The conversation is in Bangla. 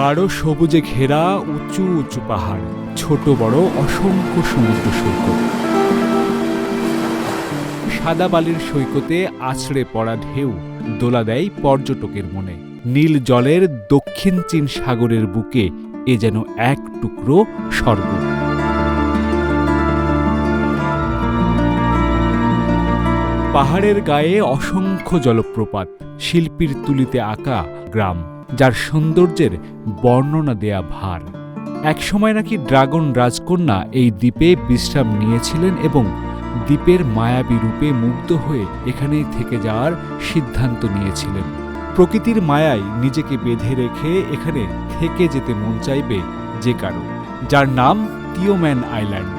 গাঢ় সবুজে ঘেরা উঁচু উঁচু পাহাড়, ছোট বড় অসংখ্য সমুদ্র সৈকত। সাদা বালির সৈকতে আছড়ে পড়া ঢেউ দোলা দেয় পর্যটকের মনে। নীল জলের দক্ষিণ চীন সাগরের বুকে এ যেন এক টুকরো স্বর্গ। পাহাড়ের গায়ে অসংখ্য জলপ্রপাত, শিল্পীর তুলিতে আঁকা গ্রাম, যার সৌন্দর্যের বর্ণনা দেয়া ভার। একসময় নাকি ড্রাগন রাজকন্যা এই দ্বীপে বিশ্রাম নিয়েছিলেন এবং দ্বীপের মায়াবী রূপে মুগ্ধ হয়ে এখানেই থেকে যাওয়ার সিদ্ধান্ত নিয়েছিলেন। প্রকৃতির মায়ায় নিজেকে বেঁধে রেখে এখানে থেকে যেতে মন চাইবে যে কারো, যার নাম টিওম্যান আইল্যান্ড।